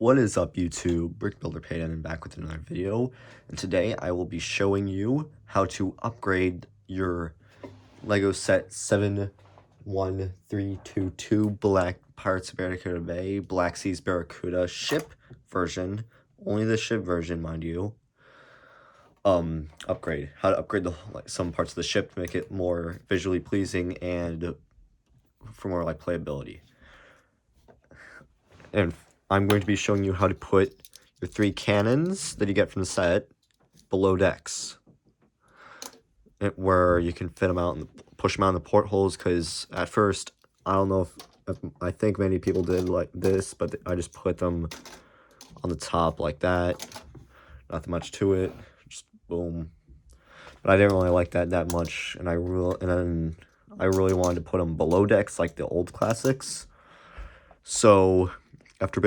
What is up, YouTube? Brick Builder Payton and back with another video, and today I will be showing you how to upgrade your Lego set 71322 Black Pirates of Barracuda Bay Black Seas Barracuda ship version, only the ship version, mind you. Upgrade. How to upgrade some parts of the ship to make it more visually pleasing and for more playability. And I'm going to be showing you how to put your 3 cannons that you get from the set below decks, where you can fit them out and push them out in the portholes. Because at first, I don't know if I think many people did like this, but I just put them on the top like that. Nothing much to it, just boom. But I didn't really like that much, and I really wanted to put them below decks like the old classics. So after a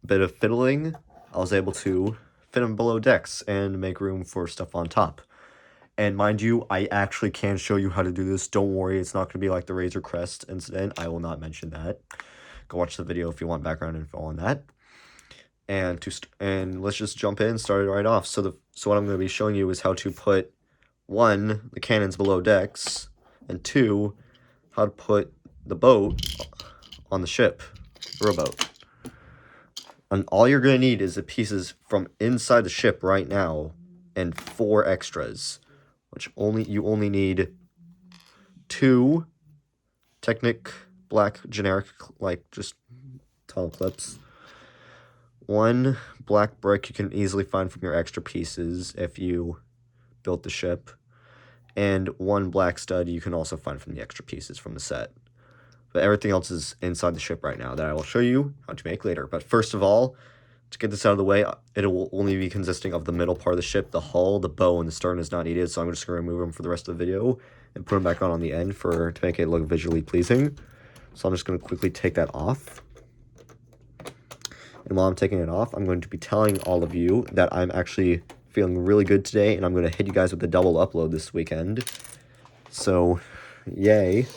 bit of fiddling, I was able to fit them below decks and make room for stuff on top. And mind you, I actually can show you how to do this. Don't worry, it's not going to be like the Razor Crest incident. I will not mention that. Go watch the video if you want background info on that. And let's just jump in and start it right off. So what I'm going to be showing you is how to put 1, the cannons below decks, and 2, how to put the boat on the ship, rowboat. And all you're going to need is the pieces from inside the ship right now and 4 extras, which you only need 2 Technic black generic, just tunnel clips, 1 black brick you can easily find from your extra pieces if you built the ship, and 1 black stud you can also find from the extra pieces from the set. But everything else is inside the ship right now that I will show you how to make later. But first of all, to get this out of the way, it will only be consisting of the middle part of the ship. The hull, the bow, and the stern is not needed, so I'm just going to remove them for the rest of the video and put them back on the end to make it look visually pleasing. So I'm just going to quickly take that off. And while I'm taking it off, I'm going to be telling all of you that I'm actually feeling really good today, and I'm going to hit you guys with a double upload this weekend. So, yay.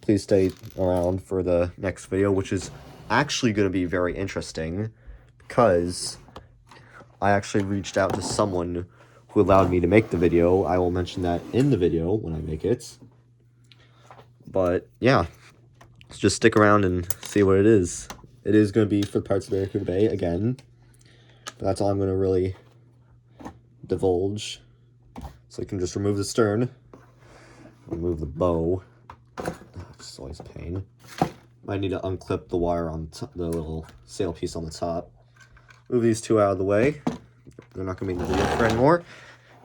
Please stay around for the next video, which is actually going to be very interesting because I actually reached out to someone who allowed me to make the video. I will mention that in the video when I make it. But yeah, let's just stick around and see what it is. It is going to be for the Pirates of Barracuda Bay again. But that's all I'm going to really divulge. So you can just remove the stern, remove the bow. It's always a pain. Might need to unclip the wire on the little sail piece on the top. Move these 2 out of the way. They're not going to be in the video for anymore.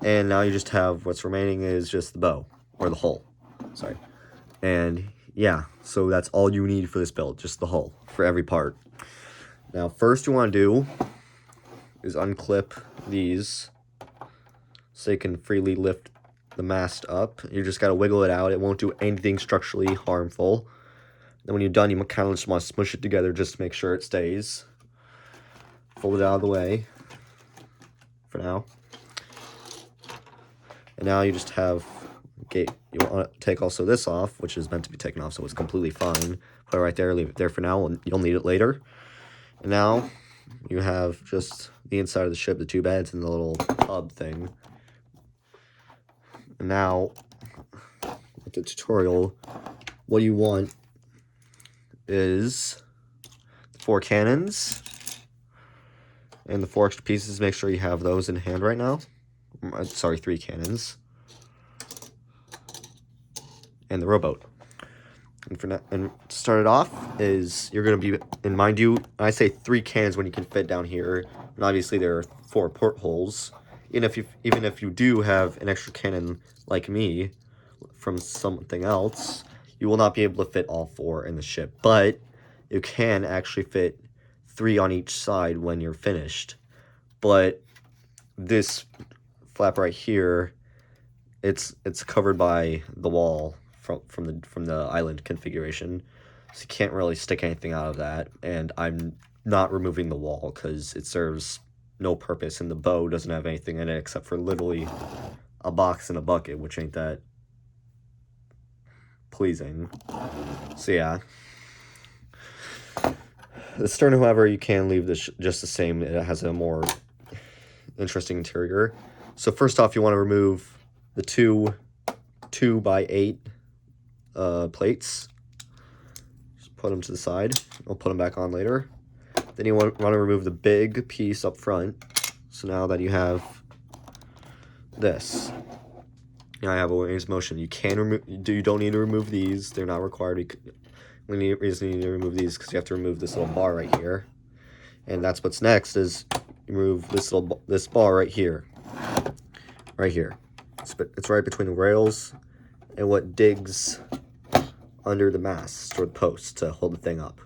And now you just have what's remaining is just the bow, or the hull. Sorry. And yeah, so that's all you need for this build, just the hull for every part. Now, first you want to do is unclip these so you can freely lift the mast up. You just got to wiggle it out. It won't do anything structurally harmful. Then when you're done, you kind of just want to smush it together just to make sure it stays. Fold it out of the way for now. And now you just have you want to take also this off, which is meant to be taken off, so it's completely fine. Put it right there, leave it there for now, and you'll need it later. And now you have just the inside of the ship, the 2 beds, and the little hub thing. And now, with the tutorial, what you want is 4 cannons and the 4 extra pieces. Make sure you have those in hand right now. Sorry, 3 cannons and the rowboat. And to start it off is you're going to be, and mind you, I say 3 cannons when you can fit down here, and obviously there are 4 portholes. Even if you do have an extra cannon like me from something else, you will not be able to fit all 4 in the ship, but you can actually fit 3 on each side when you're finished. But this flap right here, it's covered by the wall from the island configuration, so you can't really stick anything out of that. And I'm not removing the wall because it serves no purpose, and the bow doesn't have anything in it except for literally a box and a bucket, which ain't that pleasing. So yeah, The stern, however, you can leave this just the same. It has a more interesting interior. So first off, you want to remove the two 2x8 plates. Just put them to the side. We'll put them back on later. Then you want to remove the big piece up front. So now that you have this, now I have a range of motion. You can remove. You don't need to remove these. They're not required. You just need to remove these because you have to remove this little bar right here. And that's what's next is you remove this bar right here. Right here. It's right between the rails and what digs under the mast or the post to hold the thing up.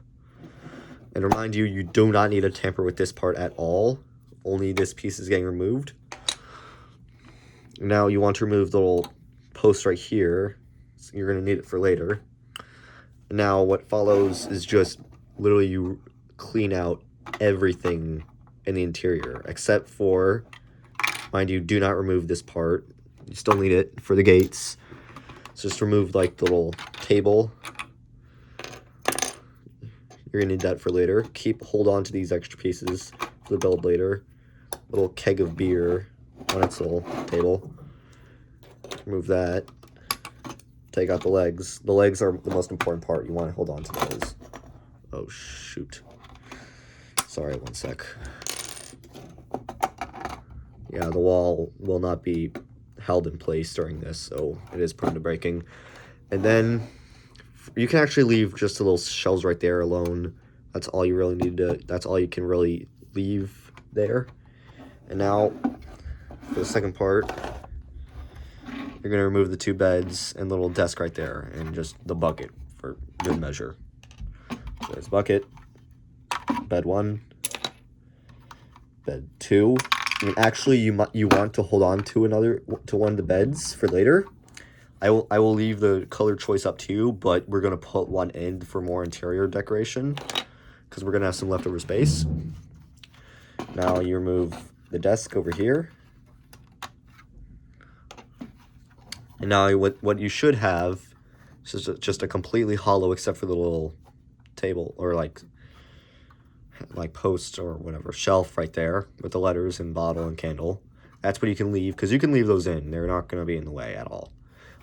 And remind you, you do not need to tamper with this part at all. Only this piece is getting removed. Now you want to remove the little post right here. So you're going to need it for later. Now what follows is just literally you clean out everything in the interior except for, mind you, do not remove this part. You still need it for the gates. So just remove like the little table. You're gonna need that for later. Hold on to these extra pieces for the build later. Little keg of beer on its little table. Remove that. Take out the legs. The legs are the most important part. You want to hold on to those. Oh, shoot. Sorry, one sec. Yeah, the wall will not be held in place during this, so it is prone to breaking. And then you can actually leave just the little shells right there alone. That's all you really need to, that's all you can really leave there. And now, for the second part, you're going to remove the two beds and the little desk right there and just the bucket for good measure. So there's bucket, bed 1, bed 2. And actually, you want to hold on to one of the beds for later. I will leave the color choice up to you, but we're going to put one in for more interior decoration because we're going to have some leftover space. Now you remove the desk over here. And now what you should have is just a completely hollow except for the little table or like post or whatever, shelf right there with the letters and bottle and candle. That's what you can leave because you can leave those in. They're not going to be in the way at all.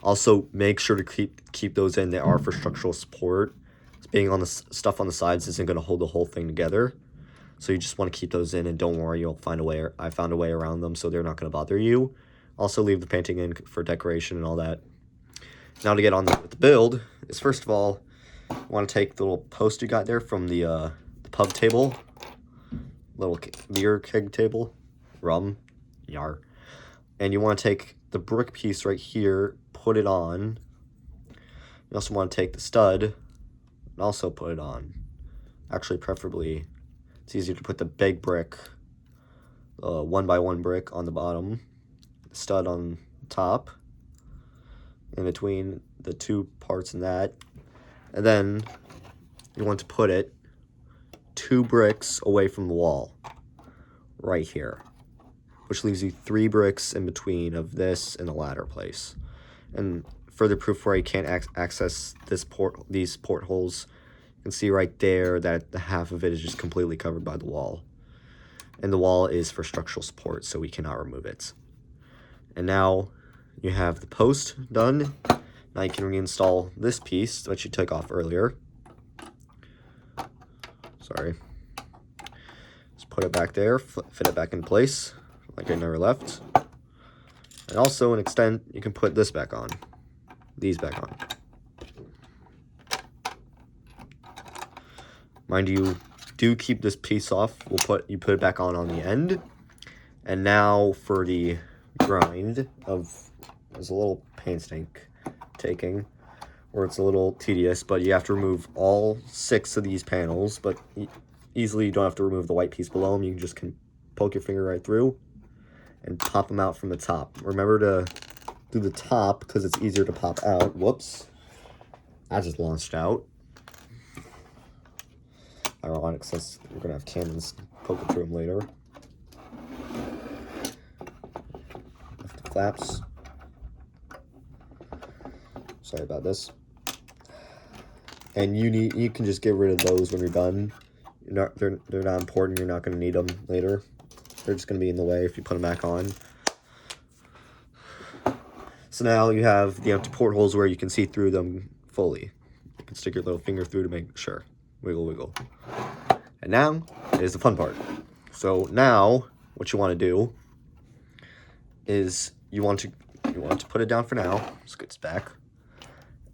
Also, make sure to keep those in. They are for structural support. Being on the stuff on the sides isn't going to hold the whole thing together. So you just want to keep those in, and don't worry, you'll find a way. I found a way around them, so they're not going to bother you. Also, leave the painting in for decoration and all that. Now to get on with the build is, first of all, you want to take the little post you got there from the pub table, little beer keg table, rum, yar. And you want to take the brick piece right here, put it on. You also want to take the stud and also put it on. Actually, preferably, it's easier to put the big brick, 1x1 brick on the bottom, the stud on top, in between the two parts in that. And then you want to put it 2 bricks away from the wall, right here, which leaves you 3 bricks in between of this and the ladder place. And further proof where you can't access these portholes, you can see right there that the half of it is just completely covered by the wall. And the wall is for structural support, so we cannot remove it. And now you have the post done. Now you can reinstall this piece that you took off earlier. Sorry. Just put it back there, fit it back in place, like I never left. And also, an extent, you can put this back on. These back on. Mind you, do keep this piece off. You put it back on the end. And now for the grind there's a little painstaking, where it's a little tedious, but you have to remove all 6 of these panels, but easily you don't have to remove the white piece below them. You can just poke your finger right through and pop them out from the top. Remember to do the top because it's easier to pop out. Whoops. I just launched out. Ironic since we're going to have cannons poking through them later. Lift the flaps. Sorry about this. And you can just get rid of those when you're done. They're not important. You're not going to need them later. They're just going to be in the way if you put them back on. So now you have the empty portholes where you can see through them fully. You can stick your little finger through to make sure. Wiggle, wiggle. And now is the fun part. So now what you want to do is you want to put it down for now. Scoots back.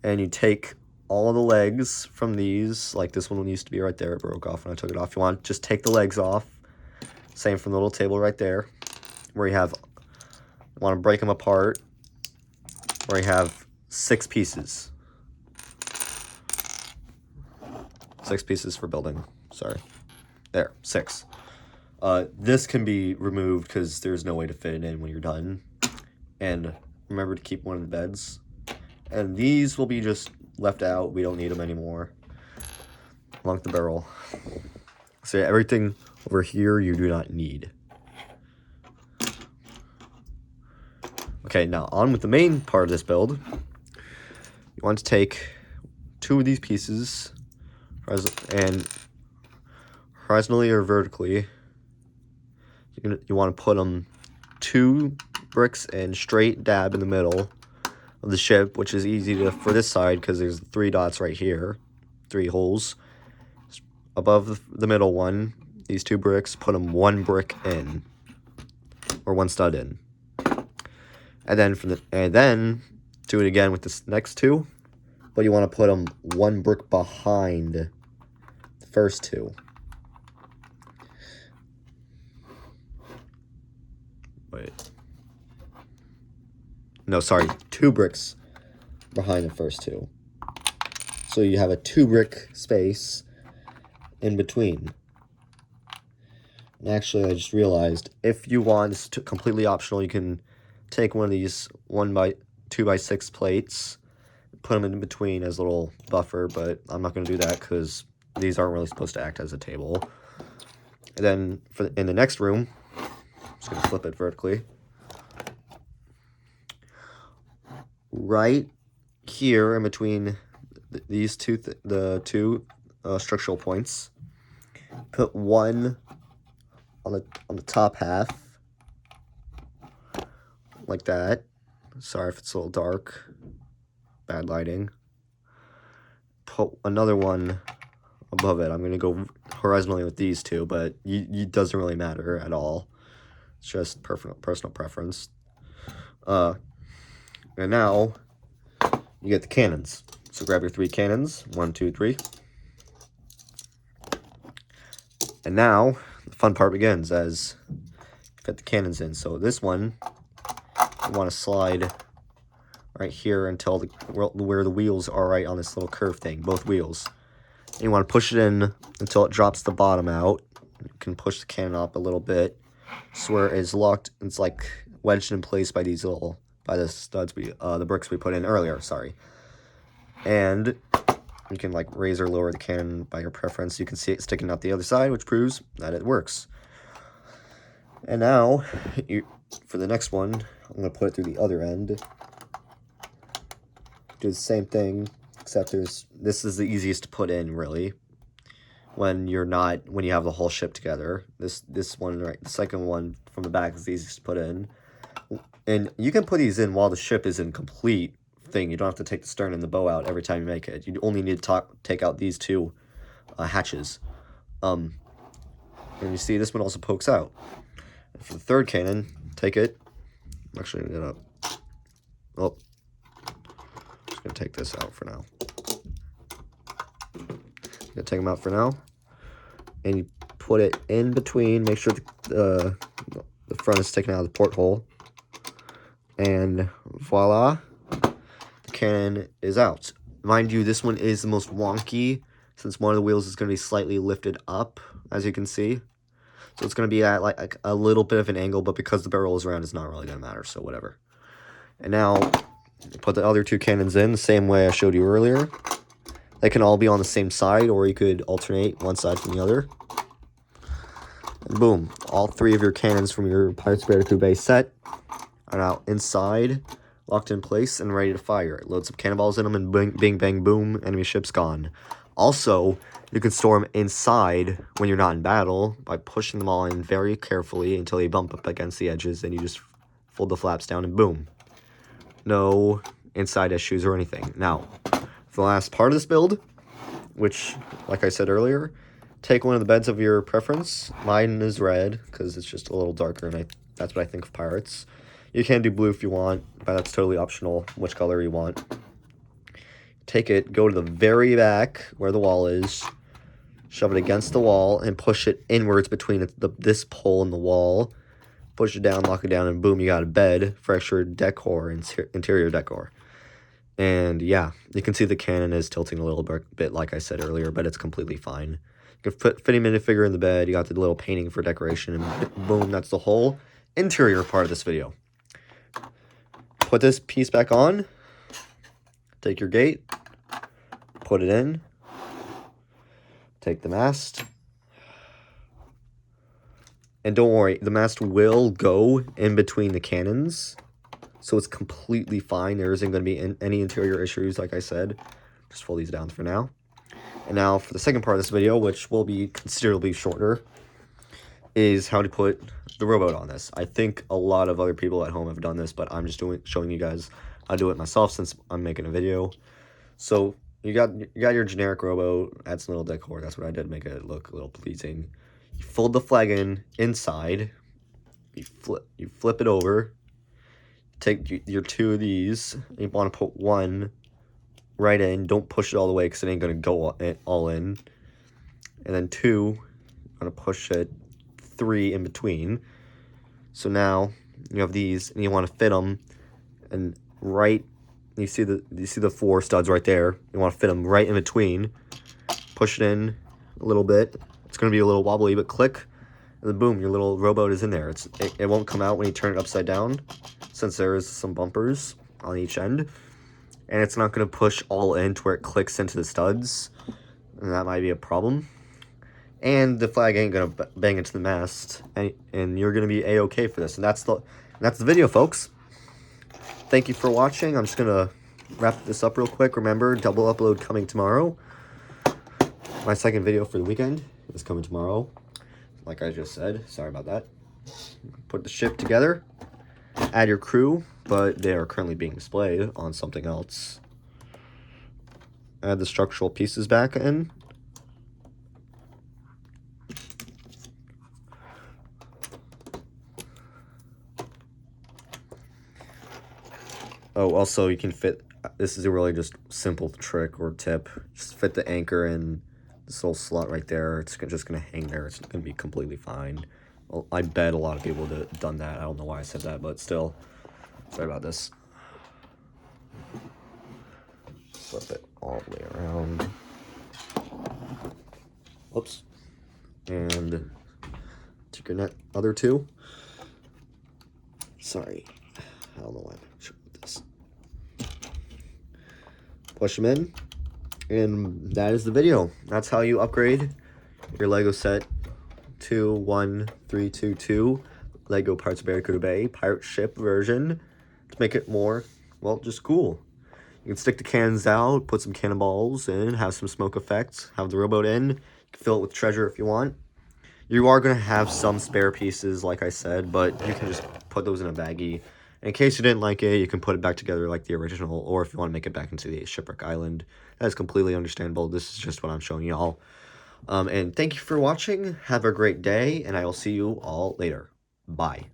And you take all of the legs from these, like this one used to be right there. It broke off when I took it off. You want to just take the legs off. Same from the little table right there, where you want to break them apart, where you have 6 pieces. 6 pieces for building. Sorry. There, 6. This can be removed because there's no way to fit it in when you're done. And remember to keep one of the beds. And these will be just left out. We don't need them anymore. Along with the barrel. So yeah, everything over here you do not need. Okay, now on with the main part of this build. You want to take 2 of these pieces and horizontally or vertically. You want to put them 2 bricks and straight dab in the middle of the ship, which is easy for this side because there's 3 dots right here, 3 holes. Above the middle one, these 2 bricks, put them 1 brick in, or 1 stud in. And then do it again with this next 2, but you want to put them 1 brick behind the first 2. Wait. No, sorry, 2 bricks behind the first 2. So you have a 2 brick space in between. And actually, I just realized, if you want, it's completely optional, you can take one of these 2x6 plates, put them in between as a little buffer, but I'm not going to do that because these aren't really supposed to act as a table. And then in the next room, I'm just going to flip it vertically. Right here in between these the two structural points, put 1 on the top half, like that. Sorry if it's a little dark, bad lighting. Put another one above it. I'm going to go horizontally with these 2, but it doesn't really matter at all. It's just personal preference. And now you get the cannons. So grab your 3 cannons. 1, 2, 3. And now the fun part begins as you fit the cannons in. So this one, you want to slide right here until where the wheels are, right on this little curve thing, both wheels. And you want to push it in until it drops the bottom out. You can push the cannon up a little bit, so where it's locked. It's like wedged in place by the studs the bricks we put in earlier. Sorry. And you can like raise or lower the cannon by your preference. You can see it sticking out the other side, which proves that it works. And now, for the next one, I'm going to put it through the other end. Do the same thing, except this is the easiest to put in, really, when you have the whole ship together. This one, right, the second one from the back is the easiest to put in. And you can put these in while the ship is in complete thing. You don't have to take the stern and the bow out every time you make it. You only need to take out these 2 hatches. And you see this one also pokes out. And for the third cannon, take it. I'm actually going to just going to take this out for now. I'm going to take them out for now. And you put it in between. Make sure the front is taken out of the porthole. And voila, the cannon is out. Mind you, this one is the most wonky since one of the wheels is going to be slightly lifted up, as you can see. So it's going to be at like a little bit of an angle, but because the barrel is around, it's not really going to matter, so whatever. And now, put the other 2 cannons in the same way I showed you earlier. They can all be on the same side, or you could alternate one side from the other. And boom, all 3 of your cannons from your Pirates Barracuda base set are now inside, locked in place, and ready to fire. Load some cannonballs in them, and bing, bang, boom, enemy ship's gone. Also, You can store them inside when you're not in battle by pushing them all in very carefully until they bump up against the edges, and you just fold the flaps down and boom. No inside issues or anything. Now, for the last part of this build, which, like I said earlier, take one of the beds of your preference. Mine is red because it's just a little darker, and that's what I think of pirates. You can do blue if you want, but that's totally optional, which color you want. Take it, go to the very back where the wall is, shove it against the wall, and push it inwards between this pole and the wall. Push it down, lock it down, and boom, you got a bed for extra decor, interior decor. And yeah, you can see the cannon is tilting a little bit, like I said earlier, but it's completely fine. You can fit a minifigure in the bed, you got the little painting for decoration, and boom, that's the whole interior part of this video. Put this piece back on, take your gate, put it in, take the mast, and don't worry, the mast will go in between the cannons, so it's completely fine. There isn't going to be any interior issues, like I said. Just fold these down for now. And now for the second part of this video, which will be considerably shorter, is how to put the rowboat on this. I think a lot of other people at home have done this, but I'm just showing you guys how to do it myself since I'm making a video. So you got your generic rowboat, add some little decor. That's what I did, make it look a little pleasing. You fold the flag inside. You flip it over. Take your two of these. You want to put one right in. Don't push it all the way because it ain't gonna go all in. And then two, I'm gonna push it 3 in between. So now you have these, and you want to fit them, and you see the 4 studs right there. You want to fit them right in between. Push it in a little bit. It's gonna be a little wobbly, but click, and then boom, your little rowboat is in there. It won't come out when you turn it upside down, since there is some bumpers on each end, and it's not gonna push all in to where it clicks into the studs, and that might be a problem. And the flag ain't gonna bang into the mast, and you're gonna be a-okay for this. And that's the video, folks. Thank you for watching. I'm just gonna wrap this up real quick. Remember, double upload coming tomorrow. My second video for the weekend is coming tomorrow, like I just said. Sorry about that. Put the ship together, add your crew, but they are currently being displayed on something else. Add the structural pieces back in. Oh, also you can fit, this is a really just simple trick or tip, just fit the anchor in this little slot right there. It's just going to hang there. It's going to be completely fine. Well, I bet a lot of people have done that. I don't know why I said that, but still, sorry about this. Flip it all the way around. Whoops. And take your other 2. Sorry. I don't know why I'm sure with this. Push them in. And that is the video. That's how you upgrade your Lego set 21322 Lego Parts of Barracuda Bay pirate ship version to make it more, well, just cool. You can stick the cans out, put some cannonballs in, have some smoke effects, have the rowboat in. You can fill it with treasure if you want. You are going to have some spare pieces, like I said, but you can just put those in a baggie. In case you didn't like it, you can put it back together like the original, or if you want to make it back into the shipwreck island, that is completely understandable. This is just what I'm showing y'all. And thank you for watching. Have a great day, and I will see you all later. Bye.